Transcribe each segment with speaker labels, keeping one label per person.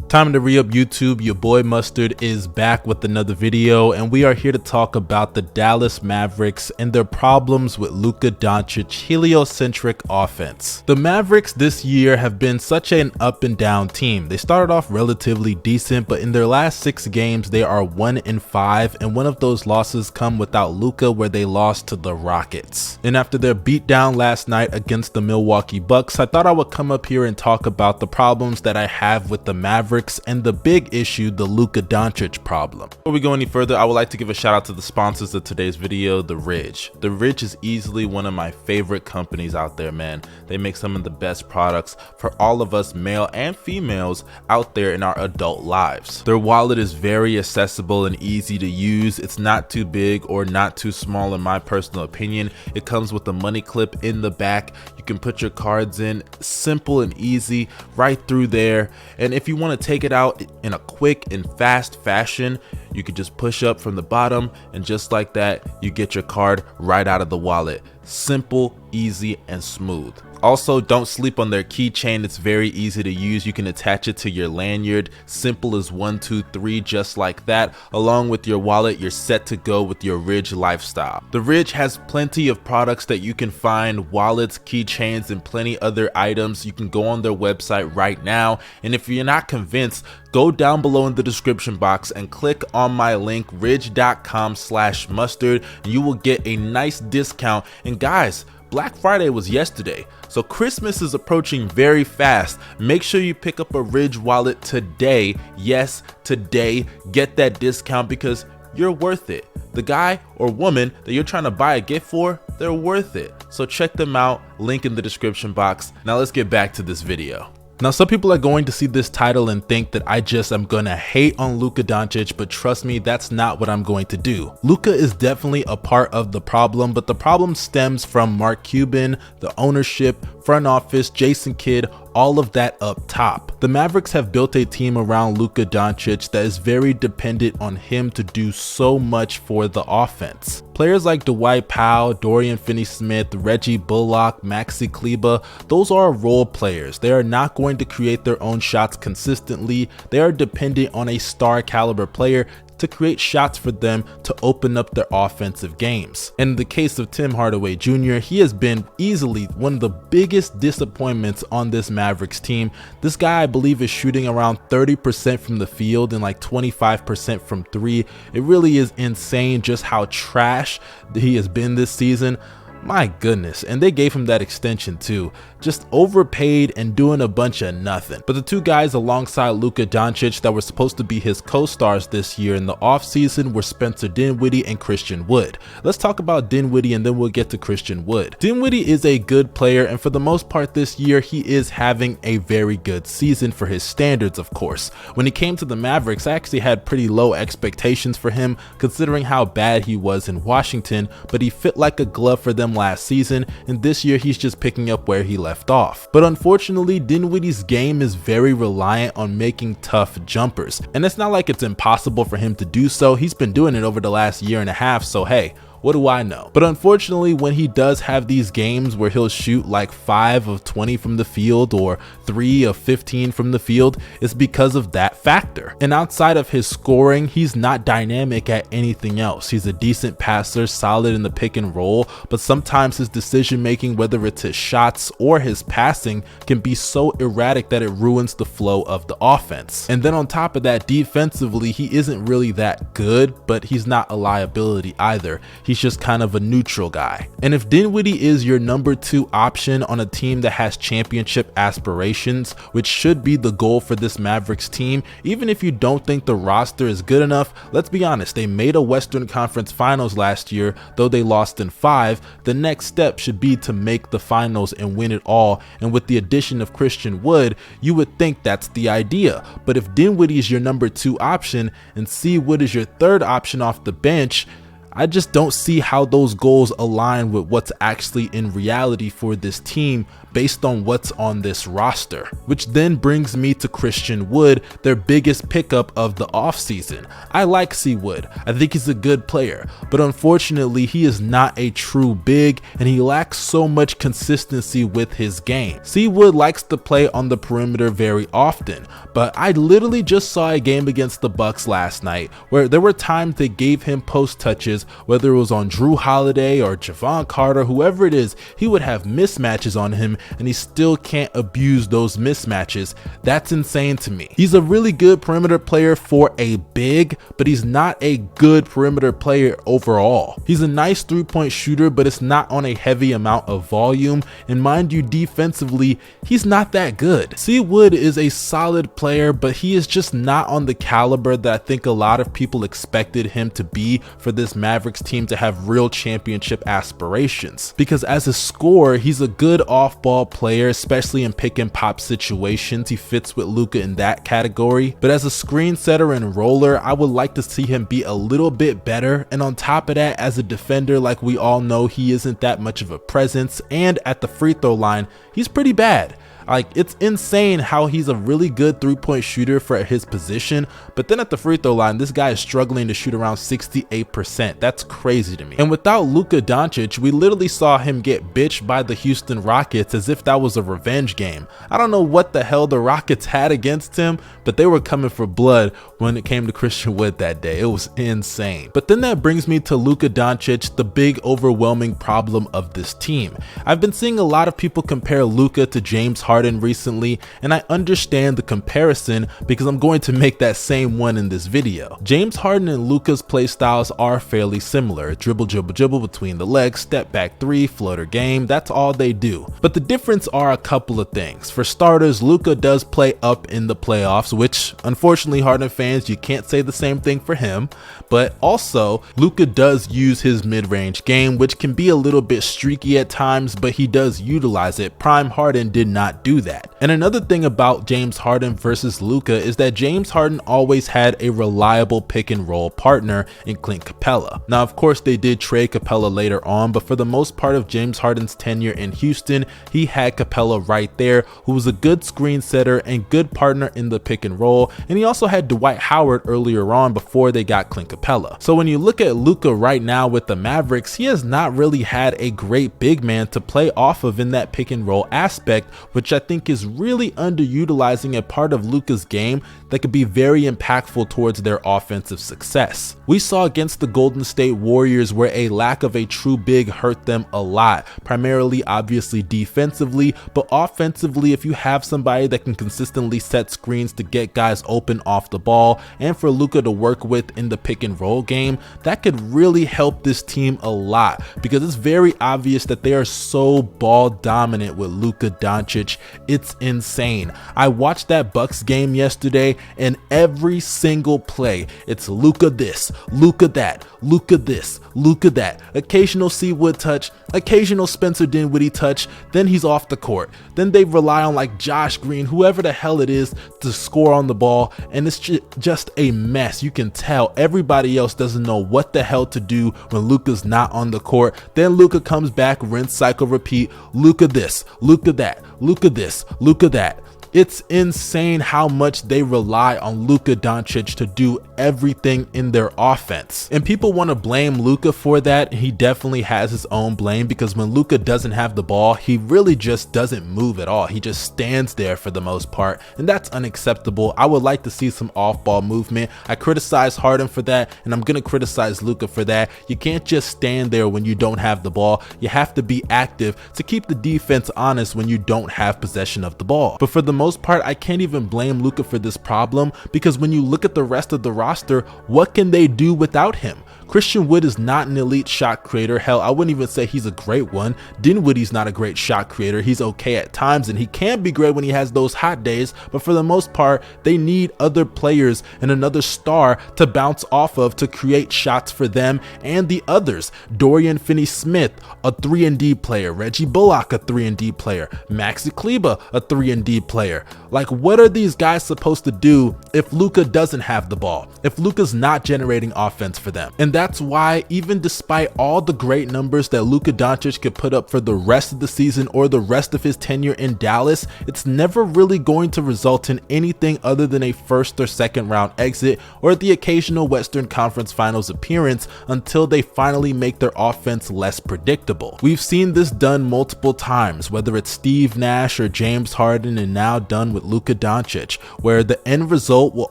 Speaker 1: Time to re-up YouTube. Your boy Mustard is back with another video, and we are here to talk about the Dallas Mavericks and their problems with Luka Doncic heliocentric offense. The Mavericks this year have been such an up and down team. They started off relatively decent, but in their last 6 games they are 1-5, and one of those losses come without Luka, where they lost to the Rockets. And after their beatdown last night against the Milwaukee Bucks, I thought I would come up here and talk about the problems that I have with the Mavericks and the big issue, the Luka Doncic problem. Before we go any further, I would like to give a shout out to the sponsors of today's video, The Ridge. The Ridge is easily one of my favorite companies out there, man. They make some of the best products for all of us male and females out there in our adult lives. Their wallet is very accessible and easy to use. It's not too big or not too small in my personal opinion. It comes with a money clip in the back. You can put your cards in, simple and easy, right through there. And if you want to take it out in a quick and fast fashion, you could just push up from the bottom, and just like that, you get your card right out of the wallet. Simple, easy, and smooth. Also, don't sleep on their keychain. It's very easy to use. You can attach it to your lanyard. Simple as 1, 2, 3, just like that. Along with your wallet, you're set to go with your Ridge lifestyle. The Ridge has plenty of products that you can find, wallets, keychains, and plenty other items. You can go on their website right now, and if you're not convinced, go down below in the description box and click on my link, ridge.com/mustard, and you will get a nice discount. And guys, Black Friday was yesterday, so Christmas is approaching very fast. Make sure you pick up a Ridge wallet today. Yes, today. Get that discount because you're worth it. The guy or woman that you're trying to buy a gift for, they're worth it. So check them out, link in the description box. Now let's get back to this video. Now, some people are going to see this title and think that I just am gonna hate on Luka Doncic, but trust me, that's not what I'm going to do. Luka is definitely a part of the problem, but the problem stems from Mark Cuban, the ownership, front office, Jason Kidd, all of that up top. The Mavericks have built a team around Luka Doncic that is very dependent on him to do so much for the offense. Players like Dwight Powell, Dorian Finney-Smith, Reggie Bullock, Maxi Kleber, those are role players. They are not going to create their own shots consistently. They are dependent on a star caliber player to create shots for them to open up their offensive games. In the case of Tim Hardaway Jr., he has been easily one of the biggest disappointments on this Mavericks team. This guy, I believe, is shooting around 30% from the field and like 25% from 3. It really is insane just how trash he has been this season. My goodness, and they gave him that extension too. Just overpaid and doing a bunch of nothing. But the two guys alongside Luka Doncic that were supposed to be his co-stars this year in the offseason were Spencer Dinwiddie and Christian Wood. Let's talk about Dinwiddie and then we'll get to Christian Wood. Dinwiddie is a good player, and for the most part this year he is having a very good season for his standards, of course. When he came to the Mavericks, I actually had pretty low expectations for him considering how bad he was in Washington, but he fit like a glove for them last season, and this year he's just picking up where he left off. But unfortunately, Dinwiddie's game is very reliant on making tough jumpers, and it's not like it's impossible for him to do so. He's been doing it over the last year and a half, so hey, what do I know? But unfortunately, when he does have these games where he'll shoot like 5 of 20 from the field or 3 of 15 from the field, it's because of that factor. And outside of his scoring, he's not dynamic at anything else. He's a decent passer, solid in the pick and roll, but sometimes his decision making, whether it's his shots or his passing, can be so erratic that it ruins the flow of the offense. And then on top of that, defensively, he isn't really that good, but he's not a liability either. He's just kind of a neutral guy. And if Dinwiddie is your number 2 option on a team that has championship aspirations, which should be the goal for this Mavericks team, even if you don't think the roster is good enough, let's be honest, they made a Western Conference Finals last year, though they lost in 5. The next step should be to make the finals and win it all, and with the addition of Christian Wood, you would think that's the idea. But if Dinwiddie is your number 2 option and C Wood is your 3rd option off the bench, I just don't see how those goals align with what's actually in reality for this team based on what's on this roster. Which then brings me to Christian Wood, their biggest pickup of the offseason. I like C. Wood. I think he's a good player, but unfortunately he is not a true big and he lacks so much consistency with his game. C. Wood likes to play on the perimeter very often, but I literally just saw a game against the Bucks last night where there were times they gave him post touches, whether it was on Drew Holiday or Javon Carter, whoever it is, he would have mismatches on him and he still can't abuse those mismatches. That's insane to me. He's a really good perimeter player for a big, but he's not a good perimeter player overall. He's a nice 3-point shooter, but it's not on a heavy amount of volume, and mind you, defensively, he's not that good. C. Wood is a solid player, but he is just not on the caliber that I think a lot of people expected him to be for this Mavericks team to have real championship aspirations. Because as a scorer, he's a good off-ball player, especially in pick and pop situations. He fits with Luka in that category, but as a screen setter and roller, I would like to see him be a little bit better. And on top of that, as a defender, like we all know, he isn't that much of a presence, and at the free throw line, he's pretty bad. Like, it's insane how he's a really good 3-point shooter for his position, but then at the free throw line, this guy is struggling to shoot around 68%. That's crazy to me. And without Luka Doncic, we literally saw him get bitched by the Houston Rockets as if that was a revenge game. I don't know what the hell the Rockets had against him, but they were coming for blood when it came to Christian Wood that day. It was insane. But then that brings me to Luka Doncic, the big overwhelming problem of this team. I've been seeing a lot of people compare Luka to James Harden recently, and I understand the comparison because I'm going to make that same one in this video. James Harden and Luka's play styles are fairly similar. Dribble, dribble, dribble between the legs, step back three, floater game, that's all they do. But the difference are a couple of things. For starters, Luka does play up in the playoffs, which unfortunately Harden fans, you can't say the same thing for him, but also Luka does use his mid-range game, which can be a little bit streaky at times, but he does utilize it. Prime Harden did not do that. And another thing about James Harden versus Luka is that James Harden always had a reliable pick and roll partner in Clint Capella. Now, of course, they did trade Capella later on, but for the most part of James Harden's tenure in Houston, he had Capella right there, who was a good screen setter and good partner in the pick and roll. And he also had Dwight Howard earlier on before they got Clint Capella. So when you look at Luka right now with the Mavericks, he has not really had a great big man to play off of in that pick and roll aspect, which I think is really underutilizing a part of Luka's game that could be very impactful towards their offensive success. We saw against the Golden State Warriors where a lack of a true big hurt them a lot, primarily obviously defensively, but offensively, if you have somebody that can consistently set screens to get guys open off the ball and for Luka to work with in the pick and roll game, that could really help this team a lot, because it's very obvious that they are so ball dominant with Luka Doncic. It's insane. I watched that Bucks game yesterday, and every single play, it's Luka this, Luka that, Luka this, Luka that. Occasional C. Wood touch, occasional Spencer Dinwiddie touch, then he's off the court. Then they rely on like Josh Green, whoever the hell it is, to score on the ball, and it's just a mess. You can tell everybody else doesn't know what the hell to do when Luka's not on the court. Then Luka comes back, rinse, cycle, repeat. Luka this, Luka that, Luka this, Luka that. It's insane how much they rely on Luka Doncic to do everything in their offense. And people want to blame Luka for that. He definitely has his own blame, because when Luka doesn't have the ball, he really just doesn't move at all. He just stands there for the most part, and that's unacceptable. I would like to see some off-ball movement. I criticize Harden for that, and I'm going to criticize Luka for that. You can't just stand there when you don't have the ball. You have to be active to keep the defense honest when you don't have possession of the ball. But for the most part, I can't even blame Luka for this problem, because when you look at the rest of the roster, what can they do without him? Christian Wood is not an elite shot creator. Hell, I wouldn't even say he's a great one. Dinwiddie's not a great shot creator. He's okay at times, and he can be great when he has those hot days, but for the most part, they need other players and another star to bounce off of to create shots for them and the others. Dorian Finney-Smith, a 3-and-D player. Reggie Bullock, a 3-and-D player. Maxi Kleber, a 3-and-D player. player. Like, what are these guys supposed to do if Luka doesn't have the ball, if Luka's not generating offense for them? And that's why, even despite all the great numbers that Luka Doncic could put up for the rest of the season or the rest of his tenure in Dallas, it's never really going to result in anything other than a first or second round exit or the occasional Western Conference Finals appearance until they finally make their offense less predictable. We've seen this done multiple times, whether it's Steve Nash or James Harden, and now done with Luka Doncic, where the end result will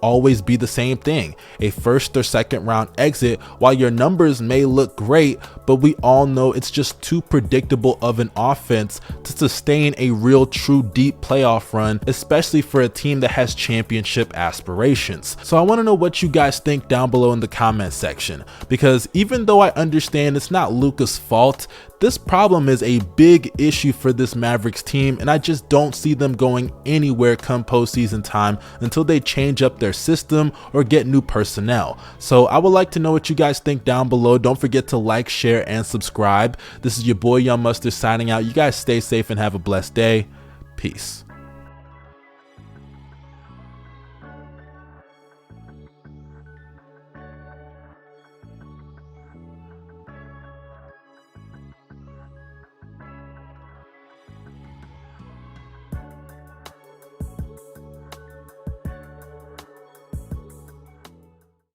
Speaker 1: always be the same thing, a first or second round exit. While your numbers may look great, but we all know it's just too predictable of an offense to sustain a real true deep playoff run, especially for a team that has championship aspirations. So I want to know what you guys think down below in the comment section, because even though I understand it's not Luka's fault, this problem is a big issue for this Mavericks team, and I just don't see them going anywhere come postseason time until they change up their system or get new personnel. So I would like to know what you guys think down below. Don't forget to like, share, and subscribe. This is your boy Young Mustard signing out. You guys stay safe and have a blessed day. Peace.